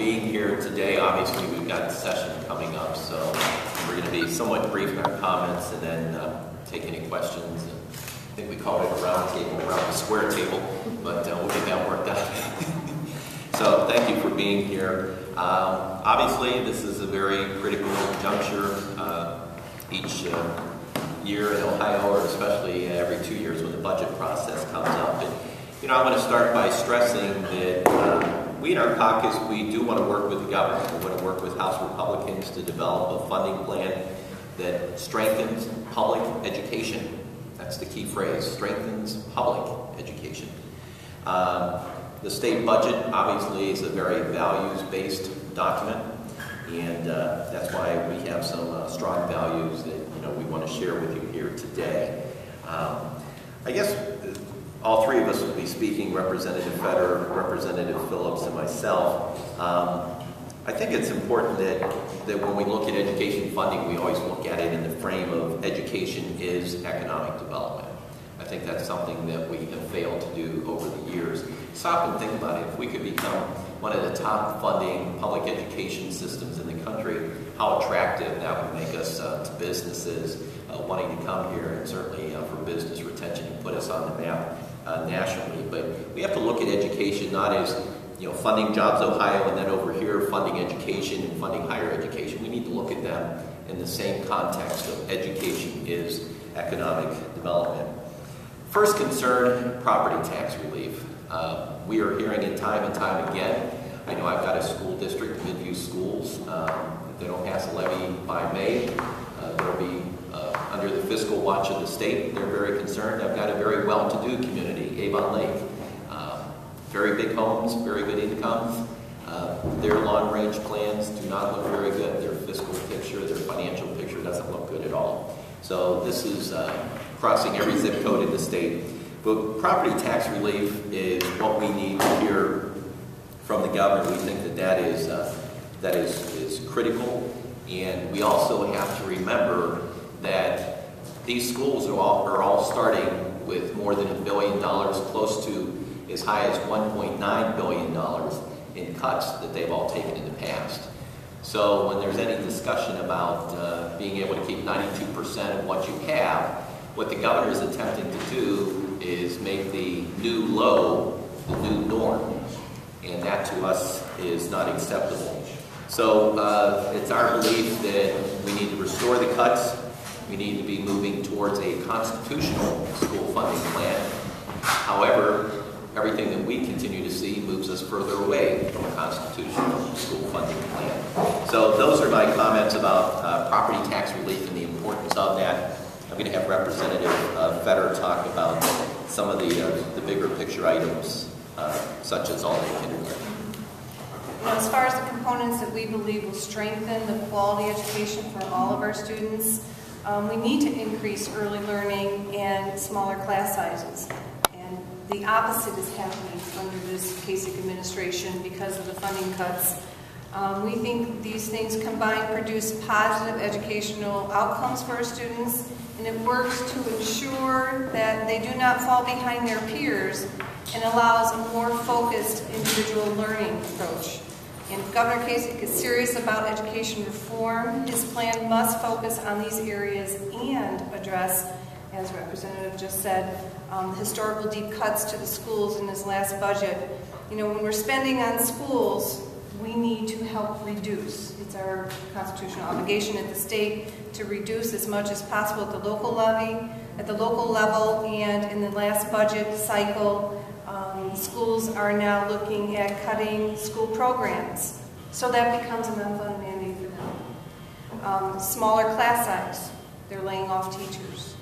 being here today. Obviously, we've got the session coming up, so we're going to be somewhat brief in our comments and then take any questions. I think we called it a round table, around the square table, but we'll get that worked out. So thank you for being here. Obviously, this is a very critical juncture each year in Ohio, or especially every 2 years when the budget process comes up. And, you know, I want to start by stressing that we in our caucus, we do want to work with the government. We want to work with House Republicans to develop a funding plan that strengthens public education. That's the key phrase, strengthens public education. The state budget, obviously, is a very values-based document, and that's why we have some strong values that we want to share with you here today. I guess all three of us will be speaking, Representative Fedor, Representative Phillips, and myself. I think it's important that when we look at education funding, we always look at it in the frame of education is economic development. I think that's something that we have failed to do over the years. Stop and think about it. If we could become one of the top funding public education systems in the country, how attractive that would make us to businesses wanting to come here, and certainly for business retention and put us on the map nationally. But we have to look at education not as funding Jobs Ohio and then over here funding education and funding higher education. We need to look at them in the same context of education is economic development. First concern, property tax relief. We are hearing it time and time again. I know I've got a school district, Midview Schools. If they don't pass a levy by May, they'll be under the fiscal watch of the state. They're very concerned. I've got a very well-to-do community, Avon Lake. Very big homes, very good incomes. Their long-range plans do not look very good. Their fiscal picture, their financial picture doesn't look good at all. So this is crossing every zip code in the state. But property tax relief is what we need to hear from the governor. We think that is critical, and we also have to remember that these schools are all starting with more than $1 billion, close to as high as $1.9 billion in cuts that they've all taken in the past. So when there's any discussion about being able to keep 92% of what you have, what the governor is attempting to do is make the new low the new norm, and that to us is not acceptable. So it's our belief that we need to restore the cuts. We need to be moving towards a constitutional school funding plan. However, everything that we continue to see moves us further away from a constitutional school funding plan. So those are my comments about property tax relief and the importance of that. I'm going to have Representative Fedor talk about some of the bigger picture items, such as all-day kindergarten. As far as the components that we believe will strengthen the quality education for all of our students, we need to increase early learning and smaller class sizes. And the opposite is happening under this Kasich administration because of the funding cuts. We think these things combined produce positive educational outcomes for our students, and it works to ensure that they do not fall behind their peers and allows a more focused individual learning approach. And if Governor Kasich is serious about education reform, his plan must focus on these areas and address, as Representative just said, the historical deep cuts to the schools in his last budget. When we're spending on schools, we need to help reduce. It's our constitutional obligation at the state to reduce as much as possible at the local level, and in the last budget cycle, schools are now looking at cutting school programs. So that becomes an unfunded mandate for them. Smaller class size, they're laying off teachers.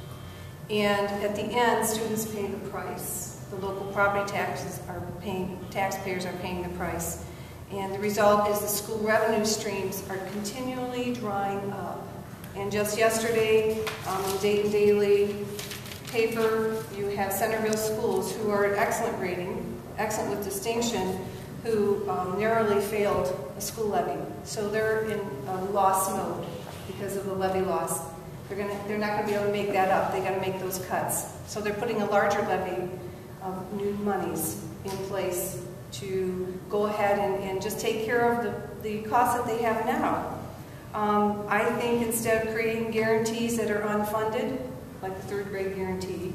And at the end, students pay the price. The local property taxpayers are paying the price. And the result is the school revenue streams are continually drying up. And just yesterday, in the Dayton Daily paper, you have Centerville schools who are at excellent rating, excellent with distinction, who narrowly failed a school levy. So they're in loss mode because of the levy loss. They're not going to be able to make that up. They got to make those cuts. So they're putting a larger levy of new monies in place to go ahead and just take care of the costs that they have now. I think instead of creating guarantees that are unfunded, like the third grade guarantee,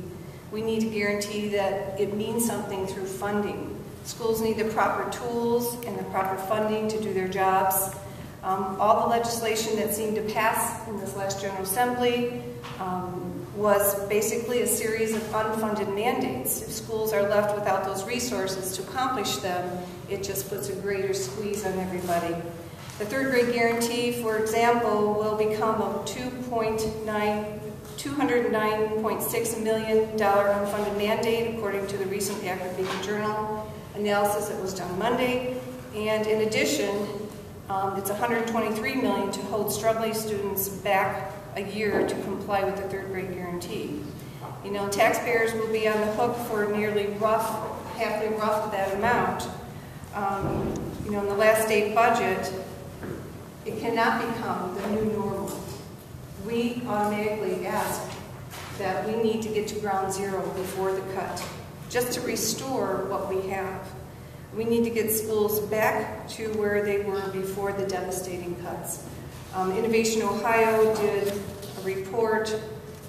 we need to guarantee that it means something through funding. Schools need the proper tools and the proper funding to do their jobs. All the legislation that seemed to pass in this last General Assembly was basically a series of unfunded mandates. If schools are left without those resources to accomplish them, it just puts a greater squeeze on everybody. The third grade guarantee, for example, will become a $209.6 million unfunded mandate, according to the recent Academic Journal analysis that was done Monday. And in addition, it's $123 million to hold struggling students back a year to comply with the third grade guarantee. You know, taxpayers will be on the hook for nearly halfway rough of that amount. You know, in the last state budget, it cannot become the new normal. We automatically ask that we need to get to ground zero before the cut, just to restore what we have. We need to get schools back to where they were before the devastating cuts. Innovation Ohio did a report,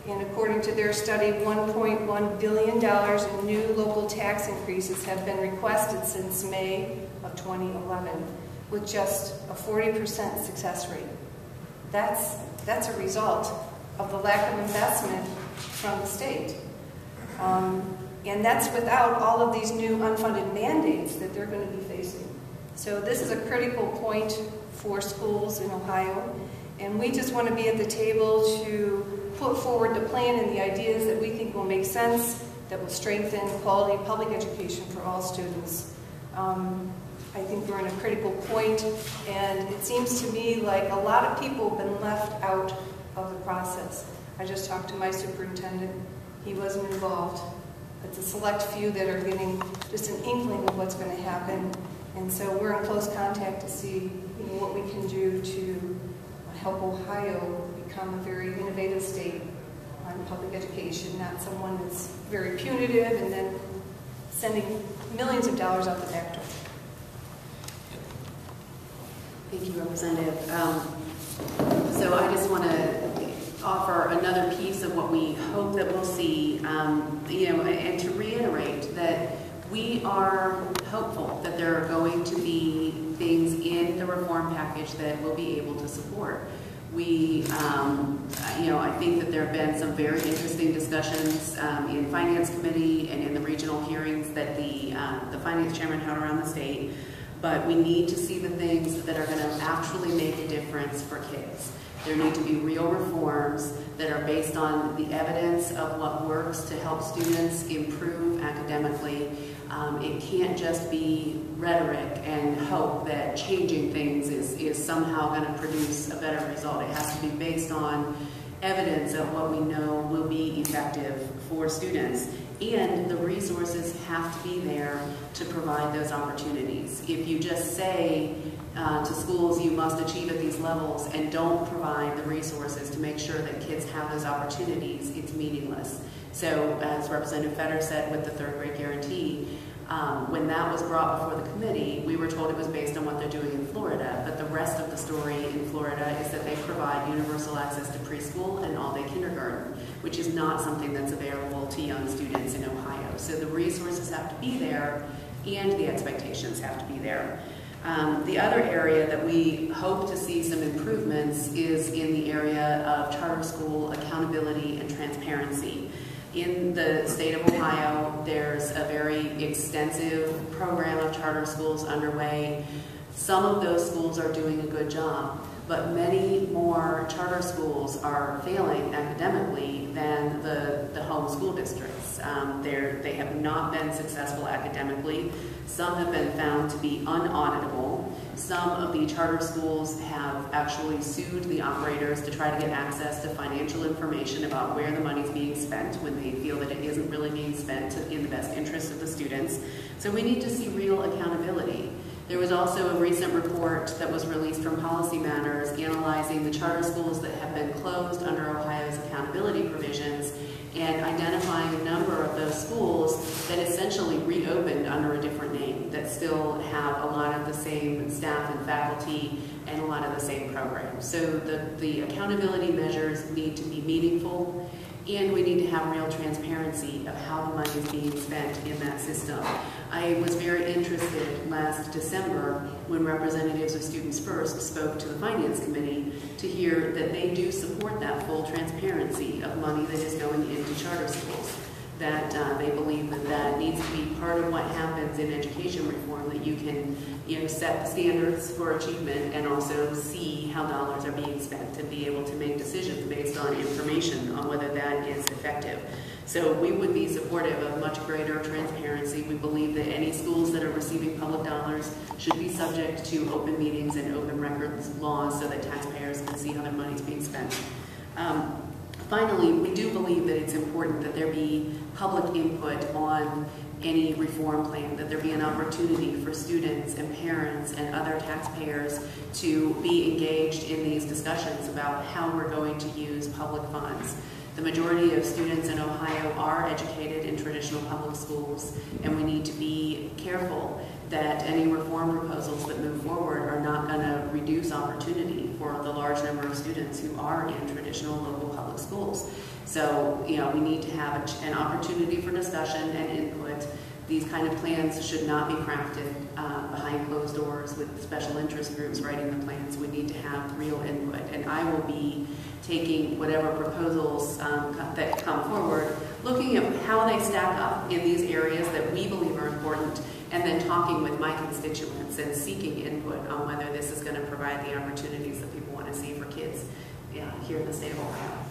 and according to their study, $1.1 billion in new local tax increases have been requested since May of 2011, with just a 40% success rate. That's a result of the lack of investment from the state. And that's without all of these new unfunded mandates that they're going to be facing. So this is a critical point for schools in Ohio, and we just want to be at the table to put forward the plan and the ideas that we think will make sense, that will strengthen quality public education for all students. I think we're in a critical point, and it seems to me like a lot of people have been left out of the process. I just talked to my superintendent. He wasn't involved. It's a select few that are getting just an inkling of what's going to happen, and so we're in close contact to see what we can do to help Ohio become a very innovative state on public education, not someone that's very punitive and then sending millions of dollars out the back door. Thank you, Representative. So I just want to offer another piece of what we hope that we'll see, and to reiterate that we are hopeful that there are going to be things in the reform package that we'll be able to support. We, I think that there have been some very interesting discussions in Finance Committee and in the regional hearings that the Finance Chairman held around the state. But we need to see the things that are going to actually make a difference for kids. There need to be real reforms that are based on the evidence of what works to help students improve academically. It can't just be rhetoric and hope that changing things is somehow going to produce a better result. It has to be based on evidence of what we know will be effective for students. And the resources have to be there to provide those opportunities. If you just say to schools, you must achieve at these levels, and don't provide the resources to make sure that kids have those opportunities, it's meaningless. So as Representative Fedor said with the third grade guarantee, when that was brought before the committee, we were told it was based on what they're doing in Florida, but the rest of the story in Florida is that they provide universal access to preschool and all-day kindergarten, which is not something that's available to young students in Ohio. So the resources have to be there, and the expectations have to be there. The other area that we hope to see some improvements is in the area of charter school accountability and transparency. In the state of Ohio, there's a very extensive program of charter schools underway. Some of those schools are doing a good job, but many more charter schools are failing academically than the home school districts. They have not been successful academically. Some have been found to be unauditable. Some of the charter schools have actually sued the operators to try to get access to financial information about where the money's being spent when they feel that it isn't really being spent in the best interest of the students. So we need to see real accountability. There was also a recent report that was released from Policy Matters analyzing the charter schools that have been closed under Ohio's accountability provisions and identifying a number of those schools that essentially reopened under a different name. that still have a lot of the same staff and faculty and a lot of the same programs. So the accountability measures need to be meaningful, and we need to have real transparency of how the money is being spent in that system. I was very interested last December when representatives of Students First spoke to the Finance Committee to hear that they do support that full transparency of money that is going into charter schools. That they believe that that needs to be part of what happens in education reform, that you can set standards for achievement and also see how dollars are being spent and be able to make decisions based on information on whether that is effective. So we would be supportive of much greater transparency. We believe that any schools that are receiving public dollars should be subject to open meetings and open records laws so that taxpayers can see how their money is being spent. Finally, we do believe that it's important that there be public input on any reform plan, that there be an opportunity for students and parents and other taxpayers to be engaged in these discussions about how we're going to use public funds. The majority of students in Ohio are educated in traditional public schools, and we need to be careful that any reform proposals that move forward are not going to reduce opportunity for the large number of students who are in traditional local public schools. So, we need to have an opportunity for discussion and input. These kind of plans should not be crafted behind closed doors with special interest groups writing the plans. We need to have real input, and I will be taking whatever proposals that come forward, looking at how they stack up in these areas that we believe are important, and then talking with my constituents and seeking input on whether this is going to provide the opportunities that people want to see for kids here in the state of Ohio.